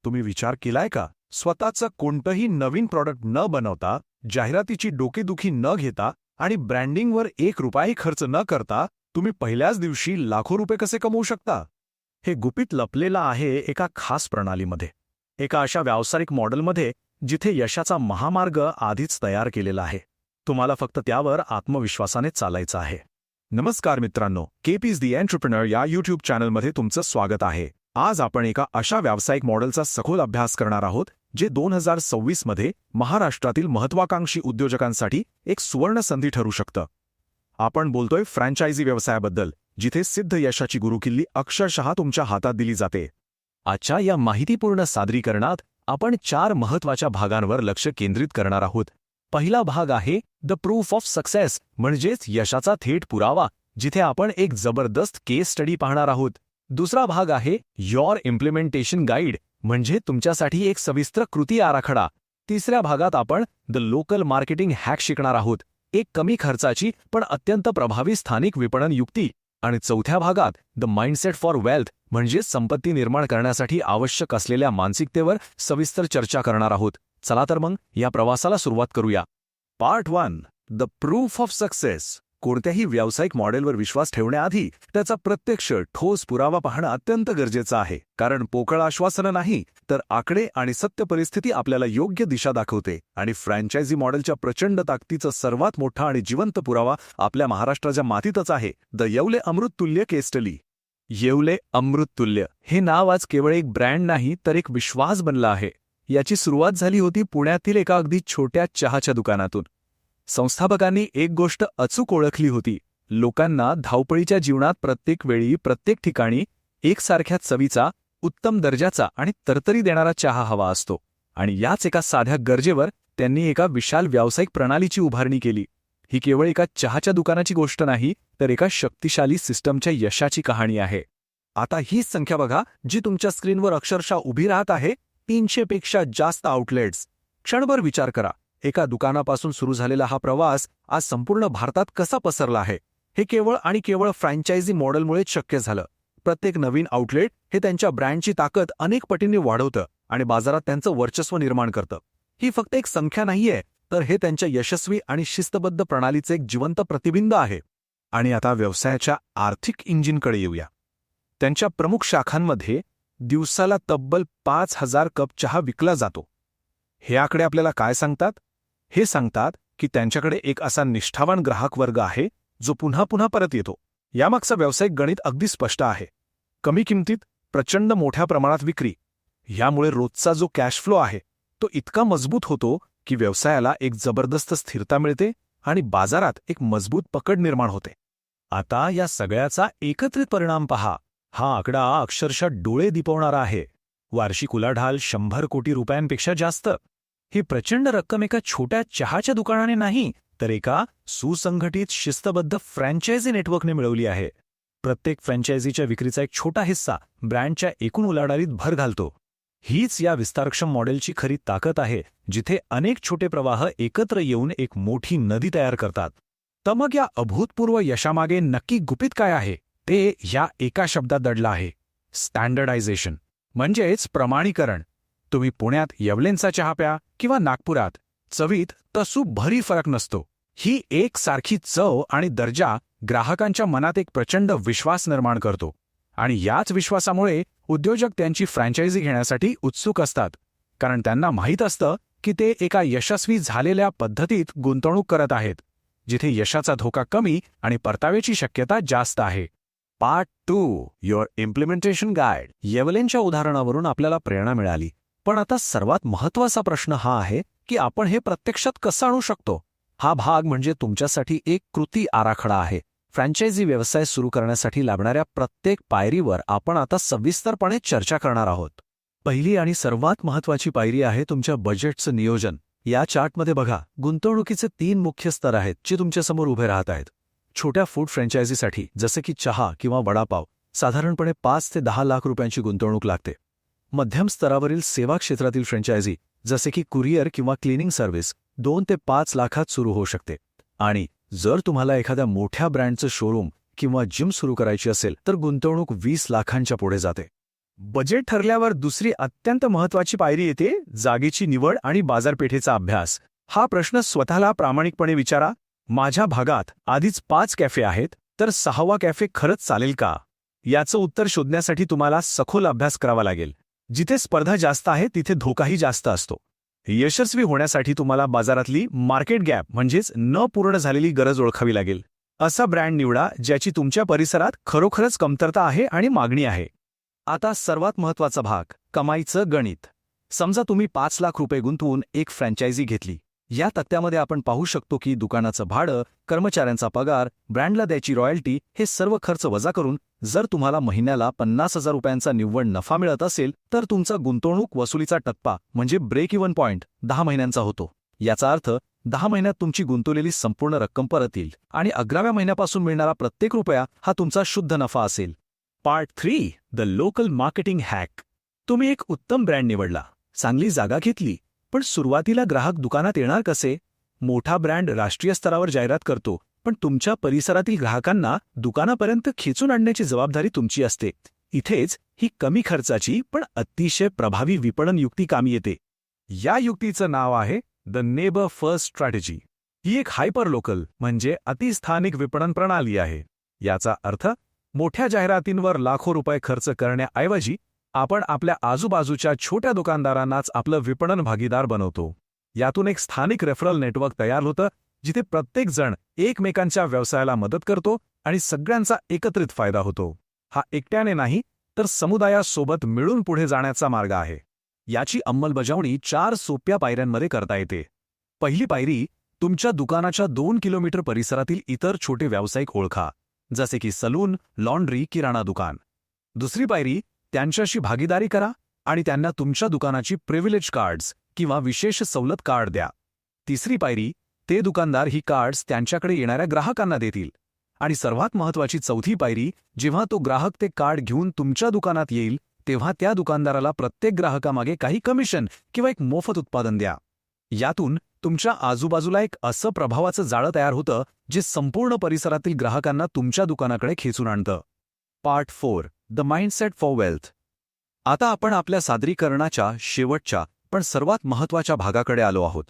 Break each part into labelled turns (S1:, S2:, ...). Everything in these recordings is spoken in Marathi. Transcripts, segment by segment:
S1: तुम्ही विचार केलाय का स्वतःचं कोणतंही नवीन प्रॉडक्ट न बनवता, जाहिरातीची डोकेदुखी न घेता आणि ब्रँडिंगवर ₹1 खर्च न करता तुम्ही पहिल्याच दिवशी लाखो रुपये कसे कमवू शकता? हे गुपित लपलेलं आहे एका खास प्रणालीमध्ये, एका अशा व्यावसायिक मॉडेलमध्ये जिथे यशाचा महामार्ग आधीच तयार केलेला आहे. तुम्हाला फक्त त्यावर आत्मविश्वासाने चालायचं आहे. नमस्कार मित्रांनो, केपीज दी एंटरप्रेन्योर या यूट्यूब चॅनलमध्ये तुमचं स्वागत आहे. आज आपण एका अशा व्यावसायिक मॉडेलचा सखोल अभ्यास करणार आहोत जे 2026 मध्ये महाराष्ट्रातील महत्त्वाकांक्षी उद्योजकांसाठी एक सुवर्ण संधी ठरू शकतं. आपण बोलतोय फ्रँचायझी व्यवसायाबद्दल, जिथे सिद्ध यशाची गुरुकिल्ली अक्षरशः तुमच्या हातात दिली जाते. आजच्या या माहितीपूर्ण सादरीकरणात आपण 4 महत्त्वाच्या भागांवर लक्ष केंद्रित करणार आहोत. पहिला भाग आहे द प्रूफ ऑफ सक्सेस, म्हणजेच यशाचा थेट पुरावा, जिथे आपण एक जबरदस्त केस स्टडी पाहणार आहोत. दुसरा भाग आहे युअर इम्प्लिमेंटेशन गाईड, म्हणजे तुमच्यासाठी एक सविस्तर कृती आराखडा. तिसऱ्या भागात आपण द लोकल मार्केटिंग हॅक शिकणार आहोत, एक कमी खर्चाची पण अत्यंत प्रभावी स्थानिक विपणन युक्ती. आणि चौथ्या भागात द माइंडसेट फॉर वेल्थ, म्हणजे संपत्ती निर्माण करण्यासाठी आवश्यक असलेल्या मानसिकतेवर सविस्तर चर्चा करणार आहोत. चला तर मग या प्रवासाला सुरुवात करूया. Part 1, the proof of success. कोणत्याही व्यावसायिक मॉडेलवर विश्वास ठेवण्याआधी त्याचा प्रत्यक्ष ठोस पुरावा पाहणं अत्यंत गरजेचं आहे. कारण पोकळ आश्वासनं नाही, तर आकडे आणि सत्य परिस्थिती आपल्याला योग्य दिशा दाखवते. आणि फ्रँचायझी मॉडेलच्या प्रचंड ताकदीचा सर्वात मोठा आणि जिवंत पुरावा आपल्या महाराष्ट्राच्या मातीतच आहे, the Yewale Amruttulya case study. Yewale Amruttulya हे नाव आज केवळ एक ब्रँड नाही, तर एक विश्वास बनला आहे. याची सुरुवात झाली होती पुण्यातील एका अगदी छोट्या चहाच्या दुकानातून. संस्थापकांनी एक गोष्ट अचूक ओळखली होती: लोकांना धावपळीच्या जीवनात प्रत्येक वेळी, प्रत्येक ठिकाणी एकसारख्या चवीचा, उत्तम दर्जाचा आणि तरतरी देणारा चहा हवा असतो. आणि याच एका साध्या गरजेवर त्यांनी एका विशाल व्यावसायिक प्रणालीची उभारणी केली. ही केवळ एका चहाच्या दुकानाची गोष्ट नाही, तर एका शक्तिशाली सिस्टमच्या यशाची कहाणी आहे. आता हीच संख्या बघा, जी तुमच्या स्क्रीनवर अक्षरशः उभी राहत आहे. 300 पेक्षा जास्त आउटलेट्स. क्षणभर विचार करा, एका दुकानापासून सुरू झालेला हा प्रवास आज संपूर्ण भारतात कसा पसरला आहे. हे केवळ आणि केवळ फ्रँचायझी मॉडेलमुळेच शक्य झालं. प्रत्येक नवीन आउटलेट हे त्यांच्या ब्रँडची ताकद अनेक पटींनी वाढवतं आणि बाजारात त्यांचं वर्चस्व निर्माण करतं. ही फक्त एक संख्या नाहीये, तर हे त्यांच्या यशस्वी आणि शिस्तबद्ध प्रणालीचे एक जिवंत प्रतिबिंब आहे. आणि आता व्यवसायाच्या आर्थिक इंजिनकडे येऊया. त्यांच्या प्रमुख शाखांमध्ये दिवसाला तब्बल 5,000 कप चहा विकला जातो. हे आकडे आपल्याला काय सांगतात? हे सांगतात की त्यांच्याकडे एक असा निष्ठावान ग्राहक वर्ग आहे जो पुन्हा पुन्हा परत येतो. यामागचं व्यावसायिक गणित अगदी स्पष्ट आहे. कमी किमतीत प्रचंड मोठ्या प्रमाणात विक्री. यामुळे रोजचा जो कॅश फ्लो आहे तो इतका मजबूत होतो की व्यवसायाला एक जबरदस्त स्थिरता मिळते आणि बाजारात एक मजबूत पकड निर्माण होते. आता या सगळ्याचा एकत्रित परिणाम पहा. हा आकडा अक्षरशः डोळे दिपवणारा आहे. वार्षिक उलाढाल 100 कोटी रुपयांपेक्षा जास्त. ही प्रचंड रक्कम एका छोट्या चहाच्या दुकानाने नाही, तर एका सुसंघटित, शिस्तबद्ध फ्रँचायझी नेटवर्कने मिळवली आहे. प्रत्येक फ्रँचायझीच्या विक्रीचा एक छोटा हिस्सा ब्रँडच्या एकूण उलाढालीत भर घालतो. हीच या विस्तारक्षम मॉडेलची खरी ताकद आहे, जिथे अनेक छोटे प्रवाह एकत्र येऊन एक मोठी नदी तयार करतात. तर मग या अभूतपूर्व यशामागे नक्की गुपित काय आहे? ते या एका शब्दात दडलं आहे: स्टँडर्डायझेशन, म्हणजेच प्रमाणीकरण. तुम्ही पुण्यात येवलेंचा चहा प्या किंवा नागपुरात, चवीत तसू भरी फरक नसतो. ही एकसारखी चव आणि दर्जा ग्राहकांच्या मनात एक प्रचंड विश्वास निर्माण करतो. आणि याच विश्वासामुळे उद्योजक त्यांची फ्रँचायझी घेण्यासाठी उत्सुक असतात, कारण त्यांना माहीत असतं की ते एका यशस्वी झालेल्या पद्धतीत गुंतवणूक करत आहेत, जिथे यशाचा धोका कमी आणि परताव्याची शक्यता जास्त आहे. Part 2, your implementation guide. येवलेंच्या उदाहरणावरून आपल्याला प्रेरणा मिळाली, पण आता सर्वात महत्त्वाचा प्रश्न हा आहे की आपण हे प्रत्यक्षात कसं आणू शकतो. हा भाग म्हणजे तुमच्यासाठी एक कृती आराखडा आहे. फ्रँचायझी व्यवसाय सुरू करण्यासाठी लागणाऱ्या प्रत्येक पायरीवर आपण आता सविस्तरपणे चर्चा करणार आहोत. पहिली आणि सर्वात महत्त्वाची पायरी आहे तुमच्या बजेटचं नियोजन. या चार्टमध्ये बघा, गुंतवणुकीचे 3 मुख्य स्तर आहेत जे तुमच्यासमोर उभे राहत आहेत. छोट्या फूड फ्रँचायझीसाठी, जसे की चहा किंवा वडापाव, साधारणपणे 5 ते 10 लाख रुपयांची गुंतवणूक लागते. मध्यम स्तरावरील सेवा क्षेत्रातील फ्रँचायझी, जसे की कुरिअर किंवा क्लिनिंग सर्व्हिस, 2 ते 5 लाखात सुरू होऊ शकते. आणि जर तुम्हाला एखाद्या मोठ्या ब्रँडचं शोरूम किंवा जिम सुरू करायची असेल तर गुंतवणूक 20 लाखांच्या पुढे जाते. बजेट ठरल्यावर दुसरी अत्यंत महत्त्वाची पायरी येते जागेची निवड आणि बाजारपेठेचा अभ्यास. हा प्रश्न स्वतःला प्रामाणिकपणे विचारा, माझ्या भागात आधीच 5 कॅफे आहेत, तर 6वा कॅफे खरंच चालेल का? याचं उत्तर शोधण्यासाठी तुम्हाला सखोल अभ्यास करावा लागेल. जिथे स्पर्धा जास्त आहे तिथे धोकाही जास्त असतो. यशस्वी होण्यासाठी तुम्हाला बाजारातली मार्केट गॅप म्हणजेच न पूर्ण झालेली गरज ओळखावी लागेल. असा ब्रँड निवडा ज्याची तुमच्या परिसरात खरोखरच कमतरता आहे आणि मागणी आहे. आता सर्वात महत्त्वाचा भाग, कमाईचं गणित. समजा तुम्ही 5 लाख रुपये गुंतवून एक फ्रँचायझी घेतली. या तक्त्यामध्ये आपण पाहू शकतो की दुकानाचं भाडं, कर्मचाऱ्यांचा पगार, ब्रँडला द्यायची रॉयल्टी हे सर्व खर्च वजा करून जर तुम्हाला महिन्याला 50,000 रुपयांचा निव्वळ नफा मिळत असेल तर तुमचा गुंतवणूक वसुलीचा टप्पा म्हणजे ब्रेक इव्हन पॉइंट 10 महिन्यांचा होतो. याचा अर्थ 10 महिन्यात तुमची गुंतवलेली संपूर्ण रक्कम परत येईल आणि 11व्या महिन्यापासून मिळणारा प्रत्येक रुपया हा तुमचा शुद्ध नफा असेल. Part 3, the local marketing hack. तुम्ही एक उत्तम ब्रँड निवडला, चांगली जागा घेतली, पण सुरुवातीला ग्राहक दुकानात येणार कसे? मोठा ब्रँड राष्ट्रीय स्तरावर जाहिरात करतो, पण तुमच्या परिसरातील ग्राहकांना दुकानापर्यंत खेचून आणण्याची जबाबदारी तुमची असते. इथेच ही कमी खर्चाची पण अतिशय प्रभावी विपणन युक्ती कामी येते. या युक्तीचं नाव आहे द नेबर फर्स्ट स्ट्रॅटेजी. ही एक हायपर लोकल म्हणजे अतिस्थानिक विपणन प्रणाली आहे. याचा अर्थ मोठ्या जाहिरातींवर लाखो रुपये खर्च करण्याऐवजी आपण आपल्या आजूबाजूच्या छोट्या दुकानदारांनाच आपलं विपणन भागीदार बनवतो. यातून एक स्थानिक रेफरल नेटवर्क तयार होतं जिथे प्रत्येक जण एकमेकांच्या व्यवसायाला मदत करतो आणि सगळ्यांचा एकत्रित फायदा होतो. हा एकट्याने नाही तर समुदायासोबत मिळून पुढे जाण्याचा मार्ग आहे. याची अंमलबजावणी 4 सोप्या पायऱ्यांमध्ये करता येते. पहिली पायरी, तुमच्या दुकानाच्या 2 किलोमीटर परिसरातील इतर छोटे व्यावसायिक ओळखा, जसे की सलून, लॉन्ड्री, किराणा दुकान. दुसरी पायरी, त्यांच्याशी भागीदारी करा आणि त्यांना तुमच्या दुकानाची प्रिव्हिलेज कार्ड्स किंवा विशेष सवलत कार्ड द्या. तिसरी पायरी, ते दुकानदार ही कार्ड्स त्यांच्याकडे येणाऱ्या ग्राहकांना देतील. आणि सर्वात महत्त्वाची चौथी पायरी, जेव्हा तो ग्राहक ते कार्ड घेऊन तुमच्या दुकानात येईल तेव्हा त्या दुकानदाराला प्रत्येक ग्राहकामागे काही कमिशन किंवा एक मोफत उत्पादन द्या. यातून तुमच्या आजूबाजूला एक असं प्रभावाचं जाळं तयार होतं जे संपूर्ण परिसरातील ग्राहकांना तुमच्या दुकानाकडे खेचून आणतं. Part 4, the mindset for wealth. आता आपण आपल्या सादरीकरणाच्या शेवटच्या पण सर्वात महत्त्वाच्या भागाकडे आलो आहोत.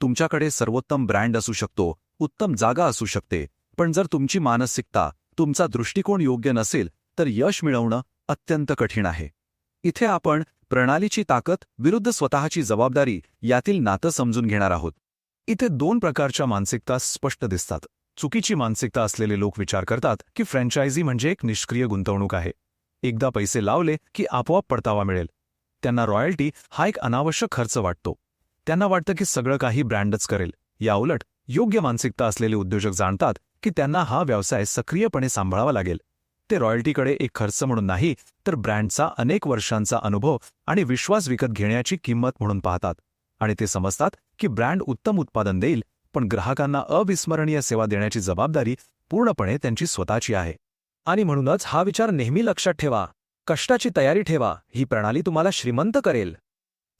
S1: तुमच्याकडे सर्वोत्तम ब्रँड असू शकतो, उत्तम जागा असू शकते, पण जर तुमची मानसिकता, तुमचा दृष्टिकोन योग्य नसेल तर यश मिळवणं अत्यंत कठीण आहे. इथे आपण प्रणालीची ताकद विरुद्ध स्वतःची जबाबदारी यातील नातं समजून घेणार आहोत. इथे 2 प्रकारच्या मानसिकता स्पष्ट दिसतात. चुकीची मानसिकता असलेले लोक विचार करतात की फ्रँचायझी म्हणजे एक निष्क्रिय गुंतवणूक आहे. एकदा पैसे लावले की आपोआप परतावा मिळेल. त्यांना रॉयल्टी हा एक अनावश्यक खर्च वाटतो. त्यांना वाटतं की सगळं काही ब्रँडच करेल. याउलट योग्य मानसिकता असलेले उद्योजक जाणतात की त्यांना हा व्यवसाय सक्रियपणे सांभाळावा लागेल. ते रॉयल्टीकडे एक खर्च म्हणून नाही तर ब्रँडचा अनेक वर्षांचा अनुभव आणि विश्वास विकत घेण्याची किंमत म्हणून पाहतात. आणि ते समजतात की ब्रँड उत्तम उत्पादन देईल, पण ग्राहकांना अविस्मरणीय सेवा देण्याची जबाबदारी पूर्णपणे त्यांची स्वतःची आहे. आणि म्हणूनच हा विचार नेहमी लक्षात ठेवा. कष्टाची तयारी ठेवा, ही प्रणाली तुम्हाला श्रीमंत करेल.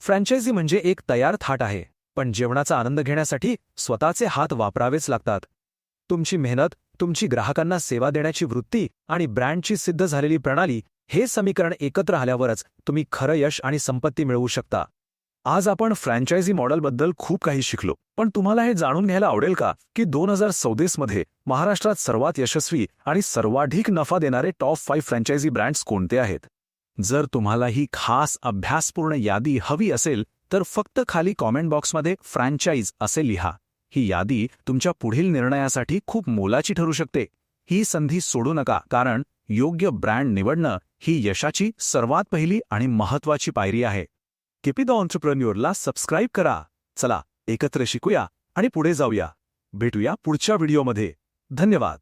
S1: फ्रँचायझी म्हणजे एक तयार थाट आहे, पण जेवणाचा आनंद घेण्यासाठी स्वतःचे हात वापरावेच लागतात. तुमची मेहनत, तुमची ग्राहकांना सेवा देण्याची वृत्ती आणि ब्रँडची सिद्ध झालेली प्रणाली हे समीकरण एकत्र आल्यावरच तुम्ही खरं यश आणि संपत्ती मिळवू शकता. आज आपण फ्रँचायझी मॉडेलबद्दल खूप काही शिकलो, पण तुम्हाला हे जाणून घ्यायला आवडेल का की 2034 मध्ये महाराष्ट्रात सर्वात यशस्वी आणि सर्वाधिक नफा देणारे टॉप 5 फ्रँचायझी ब्रँड्स कोणते आहेत? जर तुम्हाला ही खास अभ्यासपूर्ण यादी हवी असेल तर फक्त खाली कॉमेंट बॉक्समध्ये फ्रँचाइज असे लिहा. ही यादी तुमच्या पुढील निर्णयासाठी खूप मोलाची ठरू शकते. ही संधी सोडू नका, कारण योग्य ब्रँड निवडणं ही यशाची सर्वात पहिली आणि महत्त्वाची पायरी आहे. कीप द एंटरप्रेन्योरला सबस्क्राईब करा. चला एकत्र शिकूया आणि पुढे जाऊया. भेटूया पुढच्या व्हिडिओमध्ये. धन्यवाद.